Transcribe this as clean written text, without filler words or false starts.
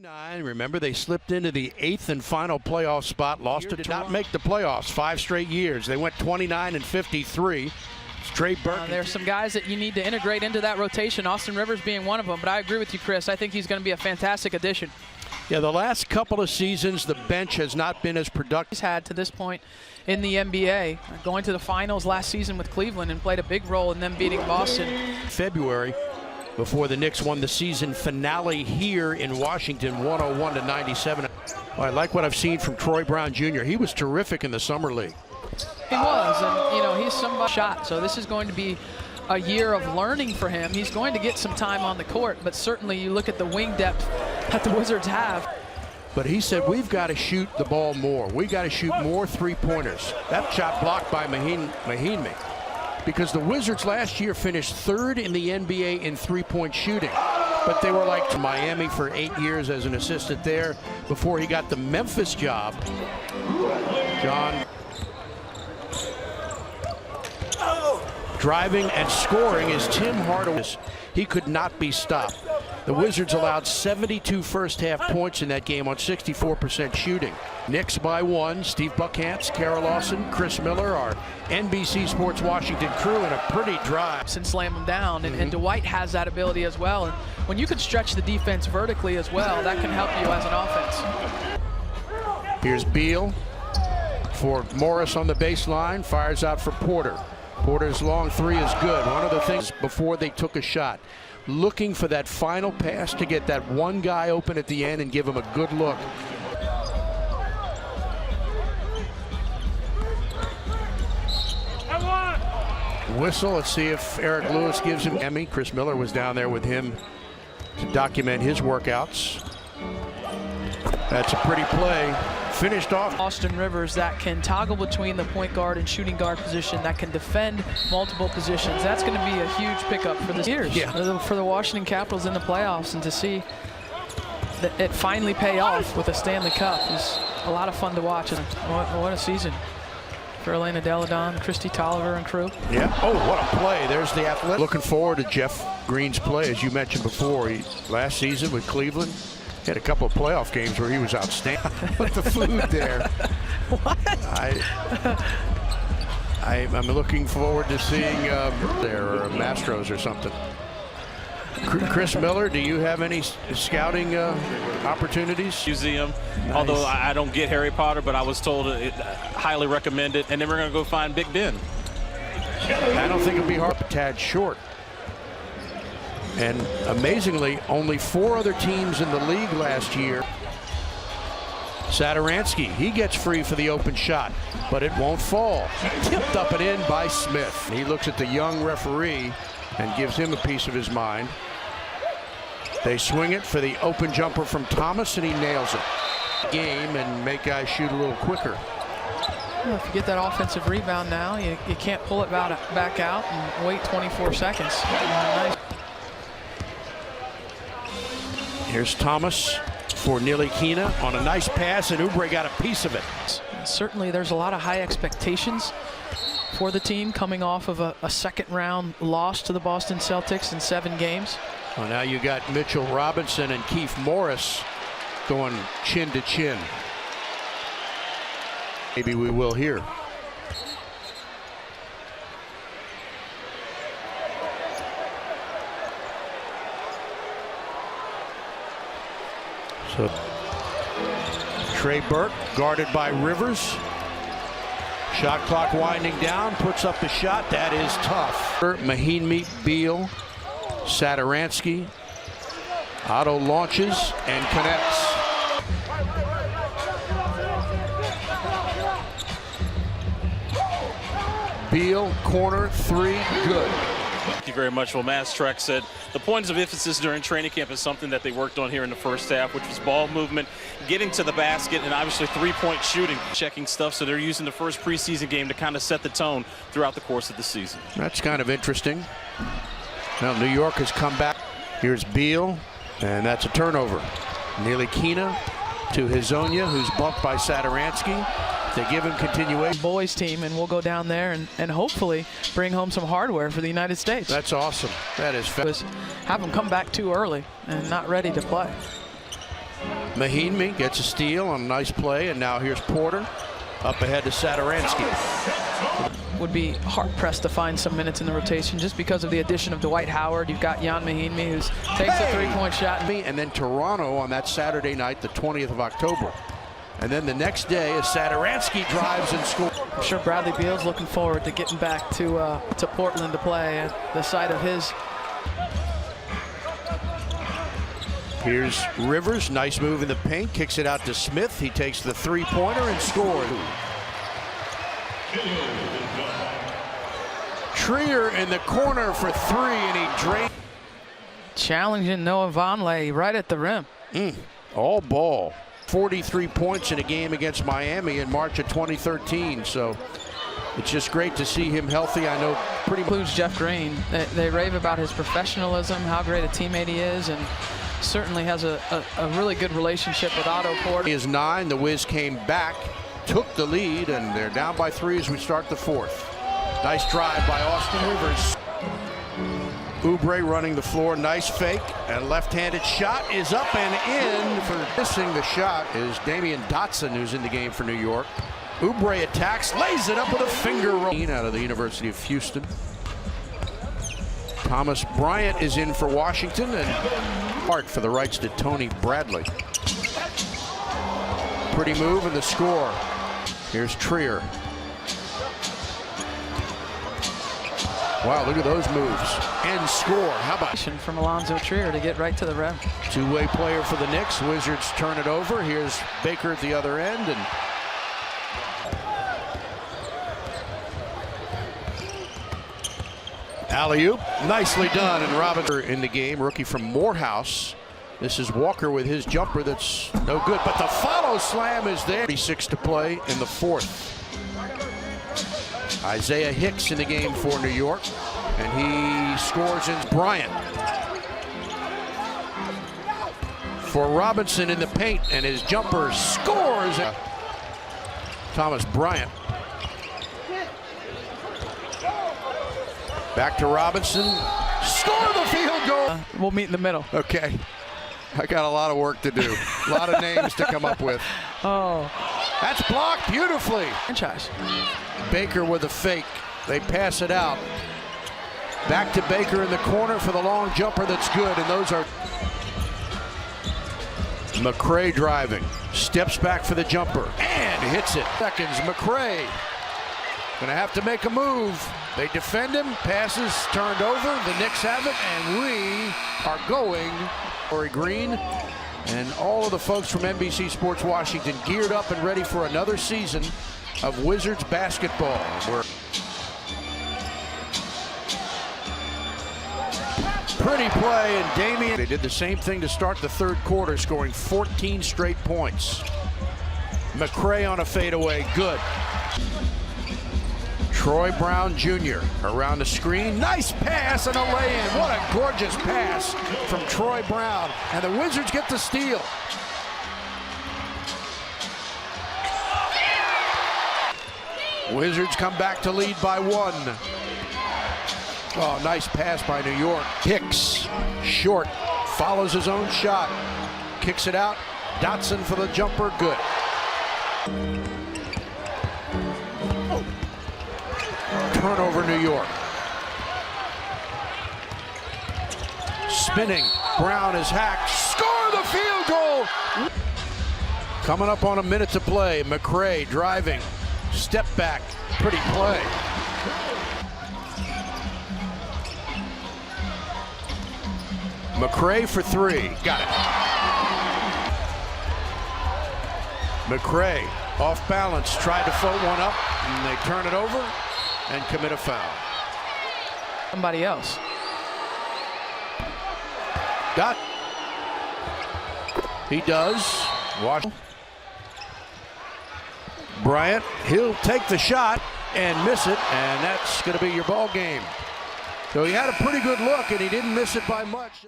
29. Remember, they slipped into the 8th and final playoff spot. Lost to did not make the playoffs 5 straight years. They went 29 and 53. Trey Burke. There's some guys that you need to integrate into that rotation, Austin Rivers being one of them. But I agree with you, Chris. I think he's going to be a fantastic addition. Yeah, the last couple of seasons, the bench has not been as productive. He's had to this point in the NBA, going to the finals last season with Cleveland and played a big role in them beating Boston. February, before the Knicks won the season finale here in Washington, 101-97. Well, I like what I've seen from Troy Brown Jr. He was terrific in the summer league. He was, and you know, he's somebody shot. So this is going to be a year of learning for him. He's going to get some time on the court, but certainly you look at the wing depth that the Wizards have. But he said, we've got to shoot the ball more. We got to shoot more three-pointers. That shot blocked by Mahinmi. Because the Wizards last year finished 3rd in the NBA in three-point shooting. But they were like to Miami for 8 years as an assistant there before he got the Memphis job. John. Driving and scoring is Tim Hardaway. He could not be stopped. The Wizards allowed 72 first-half points in that game on 64% shooting. Knicks by 1. Steve Buckhantz, Kara Lawson, Chris Miller, our NBC Sports Washington crew, in a pretty drive. And slam them down, and Dwight has that ability as well. And when you can stretch the defense vertically as well, that can help you as an offense. Here's Beal for Morris on the baseline, fires out for Porter. Porter's long three is good. One of the things before they took a shot, looking for that final pass to get that one guy open at the end and give him a good look. Whistle. Let's see if Eric Lewis gives him Emmy. Chris Miller was down there with him to document his workouts. That's a pretty play. Finished off. Austin Rivers that can toggle between the point guard and shooting guard position, that can defend multiple positions. That's going to be a huge pickup for the years, for the Washington Capitals in the playoffs, and to see that it finally pay off with a Stanley Cup is a lot of fun to watch. And what a season for Elena Deladon, Christy Tolliver, and crew. Yeah. Oh, what a play! There's the athletic. Looking forward to Jeff Green's play, as you mentioned before. Last season with Cleveland. He had a couple of playoff games where he was outstanding. With the food there. What? I'm looking forward to seeing there or Mastros or something. Chris Miller, do you have any scouting opportunities? Museum. Nice. Although I don't get Harry Potter, but I was told highly recommend it. And then we're going to go find Big Ben. I don't think it'll be hard. A tad short. And amazingly, only 4 other teams in the league last year. Satoransky, he gets free for the open shot, but it won't fall. Tipped up and in by Smith. He looks at the young referee and gives him a piece of his mind. They swing it for the open jumper from Thomas, and he nails it. Game and make guys shoot a little quicker. Well, if you get that offensive rebound now, you can't pull it back out and wait 24 seconds. Nice. Here's Thomas for Ntilikina on a nice pass, and Oubre got a piece of it. Certainly there's a lot of high expectations for the team coming off of a second-round loss to the Boston Celtics in 7 games. Well, now you got Mitchell Robinson and Keith Morris going chin to chin. Maybe we will here. So Trey Burke guarded by Rivers. Shot clock winding down, puts up the shot. That is tough. Mahinmi, Beal, Satoransky. Otto launches and connects. Beal, corner, 3, good. Thank you very much. Well, Mass Trek said the points of emphasis during training camp is something that they worked on here in the first half, which was ball movement, getting to the basket, and obviously three-point shooting, checking stuff. So they're using the first preseason game to kind of set the tone throughout the course of the season. That's kind of interesting. Now New York has come back. Here's Beal, and that's a turnover. Ntilikina to Hezonja, who's bumped by Satoransky. They give him continuation. Boys team, and we'll go down there and hopefully bring home some hardware for the United States. That's awesome. That is fast. Have them come back too early and not ready to play. Mahinmi gets a steal on a nice play, and now here's Porter up ahead to Satoransky. Would be hard-pressed to find some minutes in the rotation just because of the addition of Dwight Howard. You've got Jan Mahinmi, who takes a three-point shot. And then Toronto on that Saturday night, the 20th of October. And then the next day, as Satoransky drives and scores. I'm sure Bradley Beal's looking forward to getting back to Portland to play at the site of his. Here's Rivers, nice move in the paint, kicks it out to Smith. He takes the three-pointer and scores. Trier in the corner for three, and he drains. Challenging Noah Vonleh right at the rim. All ball. 43 points in a game against Miami in March of 2013. So it's just great to see him healthy. I know pretty includes Jeff Green. They rave about his professionalism, how great a teammate he is, and certainly has a really good relationship with Otto Porter. He is 9. The Wiz came back, took the lead, and they're down by 3 as we start the 4th. Nice drive by Austin Rivers. Oubre running the floor, nice fake, and left-handed shot is up and in. For missing the shot is Damian Dotson, who's in the game for New York. Oubre attacks, lays it up with a finger roll. Out of the University of Houston. Thomas Bryant is in for Washington, and Hart for the rights to Tony Bradley. Pretty move and the score. Here's Trier. Wow, look at those moves. And score. How about from Alonzo Trier to get right to the rim. Two-way player for the Knicks. Wizards turn it over. Here's Baker at the other end. And alley-oop. Nicely done. And Robinson in the game. Rookie from Morehouse. This is Walker with his jumper that's no good. But the follow slam is there. 36 to play in the 4th. Isaiah Hicks in the game for New York, and he scores in. Bryant for Robinson in the paint, and his jumper scores. Thomas Bryant. Back to Robinson. Score the field goal. We'll meet in the middle. Okay. I got a lot of work to do. A lot of names to come up with. Oh. That's blocked beautifully. Franchise. Baker with a fake. They pass it out. Back to Baker in the corner for the long jumper that's good, and those are. McRae driving. Steps back for the jumper and hits it. Seconds. McRae gonna have to make a move. They defend him. Passes turned over. The Knicks have it, and we are going. Corey Green and all of the folks from NBC Sports Washington geared up and ready for another season of Wizards basketball. Pretty play, and Damian. They did the same thing to start the 3rd quarter, scoring 14 straight points. McRae on a fadeaway, good. Troy Brown Jr. around the screen. Nice pass and a lay-in. What a gorgeous pass from Troy Brown. And the Wizards get the steal. Wizards come back to lead by 1. Oh, nice pass by New York. Hicks, short, follows his own shot. Kicks it out. Dotson for the jumper, good. Turnover, New York. Spinning. Brown is hacked. Score the field goal! Coming up on a minute to play. McRae driving. Step back. Pretty play. McRae for 3. Got it. McRae off balance. Tried to float one up, and they turn it over and commit a foul. Somebody else. Got. He does. Watch. Bryant, he'll take the shot and miss it, and that's going to be your ball game. So he had a pretty good look, and he didn't miss it by much.